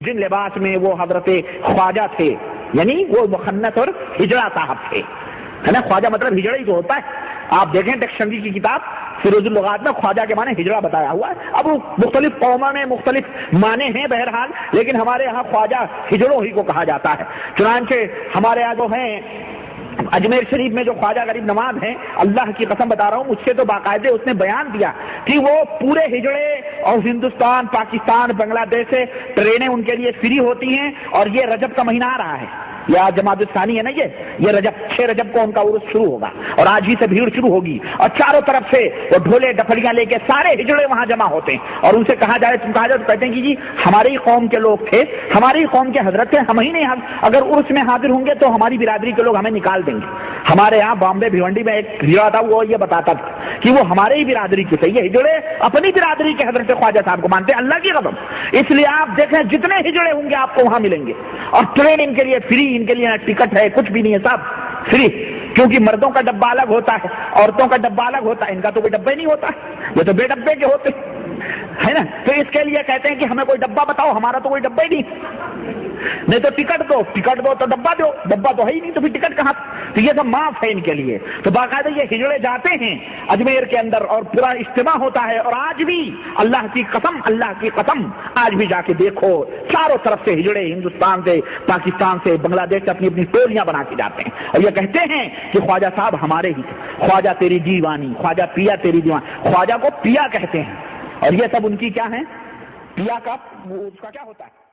جن لباس میں وہ حضرت خواجہ تھے، یعنی وہ مخنث اور ہجڑا صاحب تھے، ہے نا. خواجہ مطلب ہجڑا ہی تو ہوتا ہے. آپ دیکھیں ڈکشنری کی کتاب فیروز اللغات میں خواجہ کے معنی ہجڑا بتایا ہوا ہے. اب مختلف قوموں میں مختلف معنی ہیں بہرحال، لیکن ہمارے یہاں خواجہ ہجڑوں ہی کو کہا جاتا ہے. چنانچہ ہمارے یہاں جو ہیں اجمیر شریف میں جو خواجہ غریب نواز ہیں، اللہ کی قسم بتا رہا ہوں، مجھ سے تو باقاعدہ اس نے بیان دیا کہ وہ پورے ہجڑے اور ہندوستان، پاکستان، بنگلہ دیش سے ٹرینیں ان کے لیے فری ہوتی ہیں، اور یہ رجب کا مہینہ آ رہا ہے، یا جماعت الثانی ہے نا، یہ رجب 6 رجب کو ان کا عرس شروع ہوگا، اور آج ہی سے بھیڑ شروع ہوگی، اور چاروں طرف سے وہ ڈھولے ڈپلیاں لے کے سارے ہجڑے وہاں جمع ہوتے ہیں، اور ان سے کہا جائے تو کہتے ہیں کہ جی ہماری ہی قوم کے لوگ تھے، ہماری ہی قوم کے حضرت تھے، ہم ہی نہیں، اگر عرس میں حاضر ہوں گے تو ہماری برادری کے لوگ ہمیں نکال دیں گے. ہمارے یہاں بامبے بھیونڈی میں ایک ہجڑا تھا، وہ یہ بتاتا تھا کہ وہ ہمارے ہی برادری کے تھے. یہ ہجڑے اپنی برادری کے حضرت خواجہ صاحب کو مانتے ہیں، اللہ کی قسم. اس لیے آپ دیکھیں جتنے ہجڑے ہوں گے آپ کو وہاں ملیں گے، اور ٹرین ان کے لیے فری، ان کے لیے نہ ٹکٹ ہے کچھ بھی نہیں ہے، صاحب فری. کیونکہ مردوں کا ڈبہ الگ ہوتا ہے، عورتوں کا ڈبہ الگ ہوتا ہے، ان کا تو کوئی ڈبہ ہی نہیں ہوتا، یہ تو بے ڈبے کے ہوتے ہے نا. تو اس کے لیے کہتے ہیں کہ ہمیں کوئی ڈبہ بتاؤ، ہمارا تو کوئی ڈبہ ہی نہیں تو ٹکٹ دو تو ڈبہ دو، ڈبہ تو ہے ہی نہیں تو پھر ٹکٹ کہاں. تو یہ سب معاف ہے ان کے لیے. تو باقاعدہ یہ ہجڑے جاتے ہیں اجمیر کے اندر اور پورا اجتماع ہوتا ہے، اور آج بھی اللہ کی قسم آج بھی جا کے دیکھو چاروں طرف سے ہجڑے ہندوستان سے، پاکستان سے، بنگلہ دیش سے اپنی اپنی ٹولیاں بنا کے جاتے ہیں، اور یہ کہتے ہیں کہ خواجہ صاحب ہمارے ہی، خواجہ تیری دیوانی، خواجہ پیا تیری دیوانی. خواجہ کو پیا کہتے ہیں، اور یہ سب ان کی کیا ہے، پیا کا اس کا کیا ہوتا ہے.